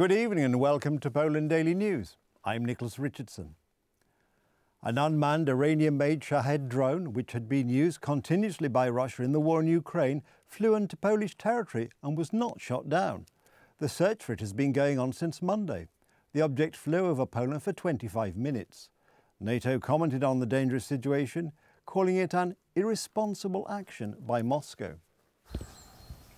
Good evening and welcome to Poland Daily News. I'm Nicholas Richardson. An unmanned Iranian-made Shahed drone, which had been used continuously by Russia in the war in Ukraine, flew into Polish territory and was not shot down. The search for it has been going on since Monday. The object flew over Poland for 25 minutes. NATO commented on the dangerous situation, calling it an irresponsible action by Moscow.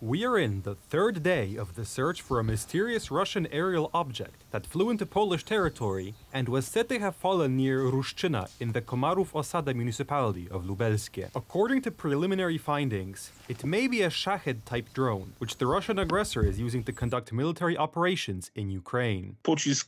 We are in the third day of the search for a mysterious Russian aerial object that flew into Polish territory and was said to have fallen near Ruszczyna in the Komarów Osada municipality of Lubelskie. According to preliminary findings, it may be a Shahed-type drone, which the Russian aggressor is using to conduct military operations in Ukraine.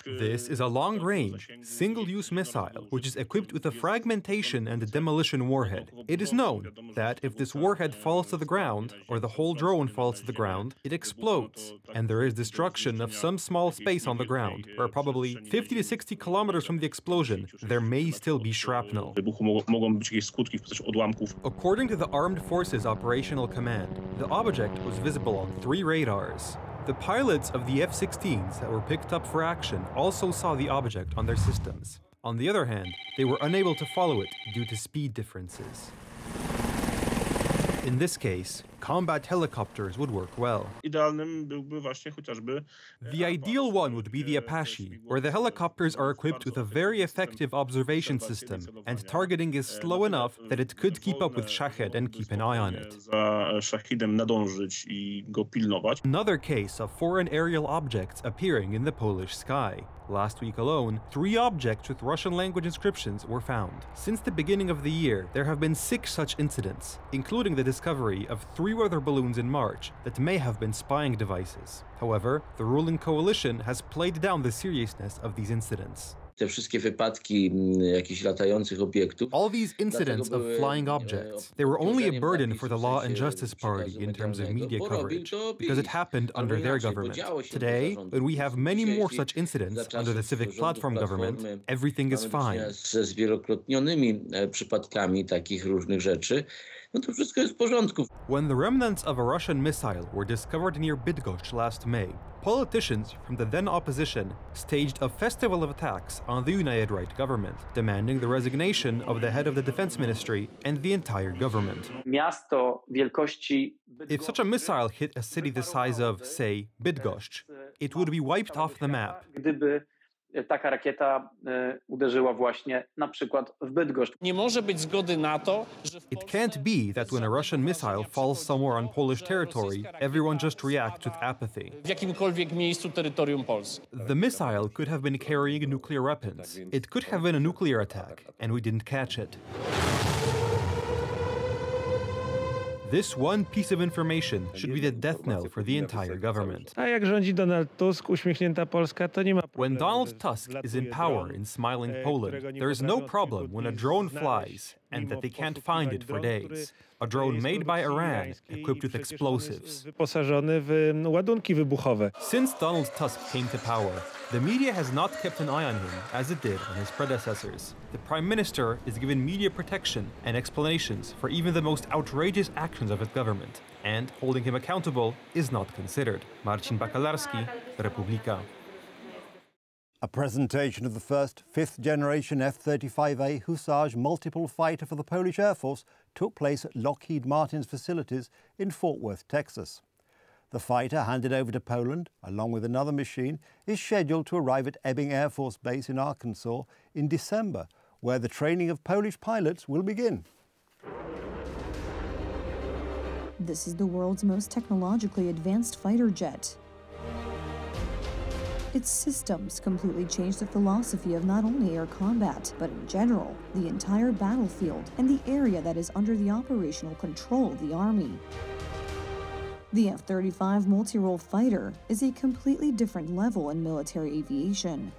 This is a long-range, single-use missile, which is equipped with a fragmentation and a demolition warhead. It is known that if this warhead falls to the ground, or the whole drone falls to the ground, it explodes, and there is destruction of some small space on the ground, where probably 50 to 60 kilometers from the explosion, there may still be shrapnel. According to the Armed Forces Operational Command, the object was visible on 3 radars. The pilots of the F-16s that were picked up for action also saw the object on their systems. On the other hand, they were unable to follow it due to speed differences. In this case, combat helicopters would work well. The ideal one would be the Apache, where the helicopters are equipped with a very effective observation system, and targeting is slow enough that it could keep up with Shahed and keep an eye on it. Another case of foreign aerial objects appearing in the Polish sky. Last week alone, 3 objects with Russian language inscriptions were found. Since the beginning of the year, there have been 6 such incidents, including the discovery of 3 weather balloons in March that may have been spying devices. However, the ruling coalition has played down the seriousness of these incidents. All these incidents of flying objects, they were only a burden for the Law and Justice Party in terms of media coverage, because it happened under their government. Today, when we have many more such incidents under the Civic Platform government, everything is fine. When the remnants of a Russian missile were discovered near Bydgoszcz last May, politicians from the then opposition staged a festival of attacks on the United Right government, demanding the resignation of the head of the defense ministry and the entire government. If such a missile hit a city the size of, say, Bydgoszcz, it would be wiped off the map. Taka rakieta uderzyła właśnie na przykład w Bydgoszcz. It can't be that when a Russian missile falls somewhere on Polish territory, everyone just reacts with apathy. W jakimkolwiek miejscu terytorium Polski. The missile could have been carrying nuclear weapons. It could have been a nuclear attack, and we didn't catch it. This one piece of information should be the death knell for the entire government. When Donald Tusk is in power in smiling Poland, there is no problem when a drone flies and that they can't find it for days. A drone made by Iran, equipped with explosives. Since Donald Tusk came to power, the media has not kept an eye on him as it did on his predecessors. The Prime Minister is given media protection and explanations for even the most outrageous actions of his government, and holding him accountable is not considered. Marcin Bakalarski, Republika. A presentation of the first 5th-generation F-35A Hussarge multiple fighter for the Polish Air Force took place at Lockheed Martin's facilities in Fort Worth, Texas. The fighter, handed over to Poland, along with another machine, is scheduled to arrive at Ebbing Air Force Base in Arkansas in December, where the training of Polish pilots will begin. This is the world's most technologically advanced fighter jet. Its systems completely changed the philosophy of not only air combat, but in general, the entire battlefield and the area that is under the operational control of the Army. The F-35 multi-role fighter is a completely different level in military aviation.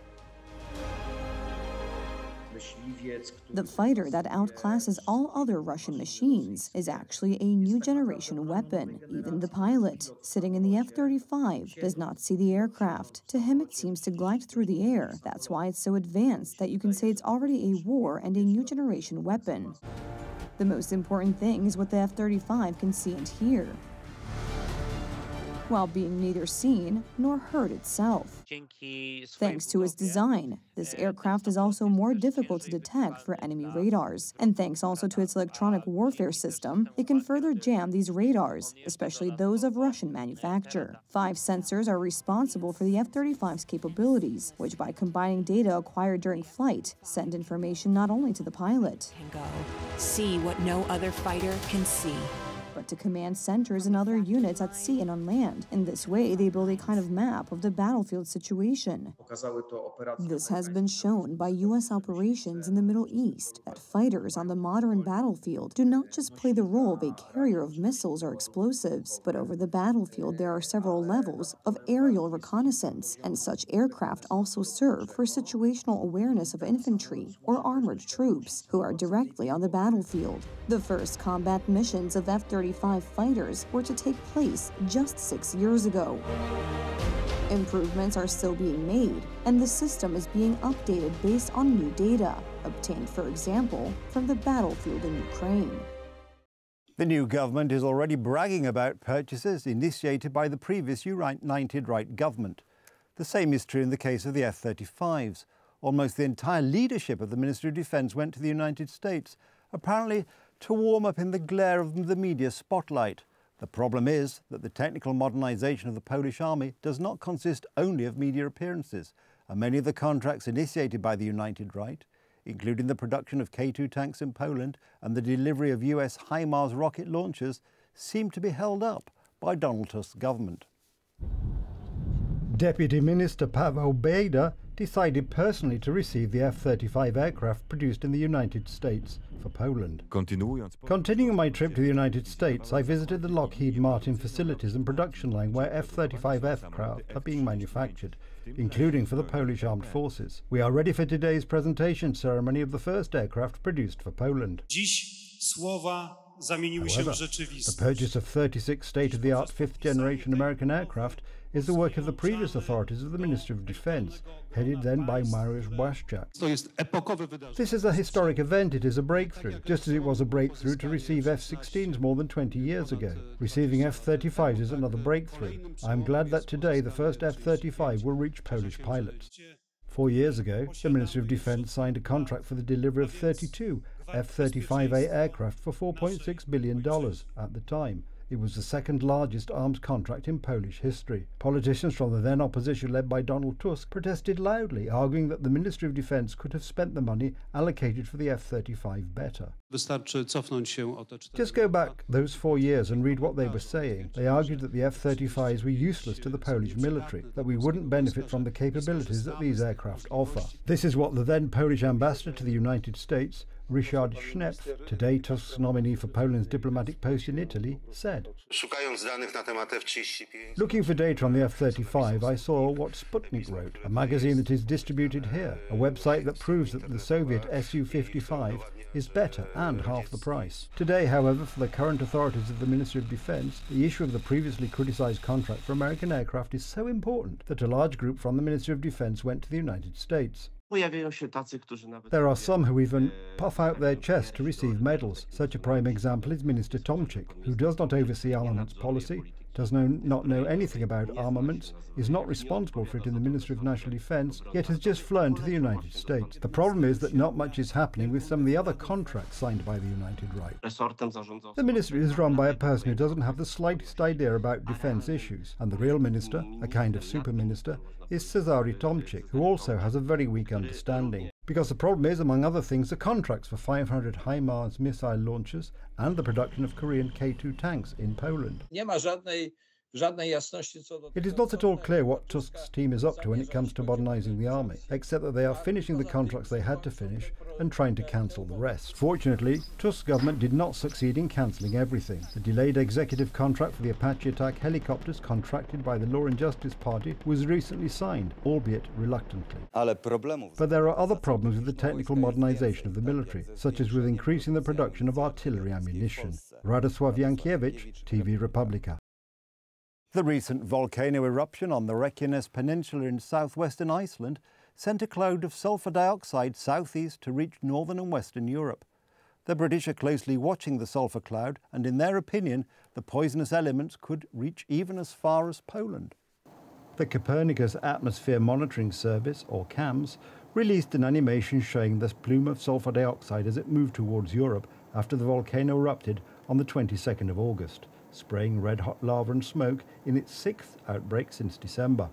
The fighter that outclasses all other Russian machines is actually a new generation weapon. Even the pilot, sitting in the F-35, does not see the aircraft. To him, it seems to glide through the air. That's why it's so advanced that you can say it's already a war and a new generation weapon. The most important thing is what the F-35 can see and hear. while being neither seen nor heard itself. Thanks to its design, this aircraft is also more difficult to detect for enemy radars. And thanks also to its electronic warfare system, it can further jam these radars, especially those of Russian manufacture. 5 sensors are responsible for the F-35's capabilities, which by combining data acquired during flight, send information not only to the pilot, see what no other fighter can see, but to command centers and other units at sea and on land. In this way, they build a kind of map of the battlefield situation. This has been shown by U.S. operations in the Middle East, that fighters on the modern battlefield do not just play the role of a carrier of missiles or explosives, but over the battlefield there are several levels of aerial reconnaissance, and such aircraft also serve for situational awareness of infantry or armored troops who are directly on the battlefield. The first combat missions of F-35 fighters were to take place just 6 years ago. Improvements are still being made, and the system is being updated based on new data, obtained, for example, from the battlefield in Ukraine. The new government is already bragging about purchases initiated by the previous United Right government. The same is true in the case of the F-35s. Almost the entire leadership of the Ministry of Defence went to the United States, apparently to warm up in the glare of the media spotlight. The problem is that the technical modernisation of the Polish army does not consist only of media appearances, and many of the contracts initiated by the United Right, including the production of K2 tanks in Poland and the delivery of US HIMARS rocket launchers, seem to be held up by Donald Tusk's government. Deputy Minister Paweł Bejda decided personally to receive the F-35 aircraft produced in the United States for Poland. Continuing my trip to the United States, I visited the Lockheed Martin facilities and production line where F-35 aircraft are being manufactured, including for the Polish Armed Forces. We are ready for today's presentation ceremony of the first aircraft produced for Poland. However, the purchase of 36 state-of-the-art fifth-generation American aircraft is the work of the previous authorities of the Ministry of Defence, headed then by Mariusz Błaszczak. This is a historic event. It is a breakthrough, just as it was a breakthrough to receive F-16s more than 20 years ago. Receiving F-35s is another breakthrough. I am glad that today the first F-35 will reach Polish pilots. 4 years ago, the Ministry of Defence signed a contract for the delivery of 32 F-35A aircraft for $4.6 billion at the time. It was the second largest arms contract in Polish history. Politicians from the then opposition led by Donald Tusk protested loudly, arguing that the Ministry of Defence could have spent the money allocated for the F-35 better. Just go back those 4 years and read what they were saying. They argued that the F-35s were useless to the Polish military, that we wouldn't benefit from the capabilities that these aircraft offer. This is what the then Polish ambassador to the United States, Richard Schnepf, today Tusk's nominee for Poland's diplomatic post in Italy, said. Looking for data on the F-35, I saw what Sputnik wrote, a magazine that is distributed here, a website that proves that the Soviet Su-55 is better and half the price. Today, however, for the current authorities of the Ministry of Defence, the issue of the previously criticised contract for American aircraft is so important that a large group from the Ministry of Defence went to the United States. There are some who even puff out their chest to receive medals. Such a prime example is Minister Tomczyk, who does not oversee armaments policy, does not know anything about armaments, is not responsible for it in the Ministry of National Defence, yet has just flown to the United States. The problem is that not much is happening with some of the other contracts signed by the United Right. The ministry is run by a person who doesn't have the slightest idea about defence issues, and the real minister, a kind of super minister, is Cezary Tomczyk, who also has a very weak understanding. Because the problem is, among other things, the contracts for 500 HIMARS missile launchers and the production of Korean K2 tanks in Poland. It is not at all clear what Tusk's team is up to when it comes to modernising the army, except that they are finishing the contracts they had to finish and trying to cancel the rest. Fortunately, Tusk's government did not succeed in cancelling everything. The delayed executive contract for the Apache attack helicopters contracted by the Law and Justice Party was recently signed, albeit reluctantly. But there are other problems with the technical modernisation of the military, such as with increasing the production of artillery ammunition. Radosław Jankiewicz, TV Republika. The recent volcano eruption on the Reykjanes Peninsula in southwestern Iceland sent a cloud of sulfur dioxide southeast to reach northern and western Europe. The British are closely watching the sulphur cloud, and in their opinion, the poisonous elements could reach even as far as Poland. The Copernicus Atmosphere Monitoring Service, or CAMS, released an animation showing this plume of sulphur dioxide as it moved towards Europe after the volcano erupted on the 22nd of August, spraying red-hot lava and smoke in its 6th outbreak since December.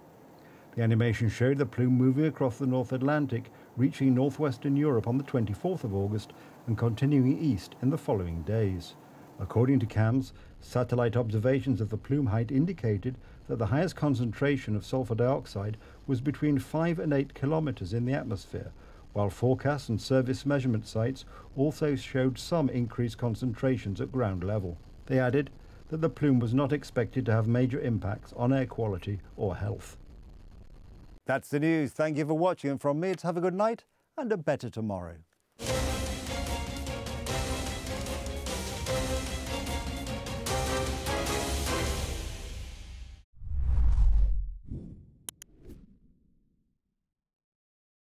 The animation showed the plume moving across the North Atlantic, reaching northwestern Europe on the 24th of August and continuing east in the following days. According to CAMS, satellite observations of the plume height indicated that the highest concentration of sulphur dioxide was between 5 and 8 kilometers in the atmosphere, while forecasts and service measurement sites also showed some increased concentrations at ground level. They added that the plume was not expected to have major impacts on air quality or health. That's the news. Thank you for watching, and from me, it's have a good night and a better tomorrow.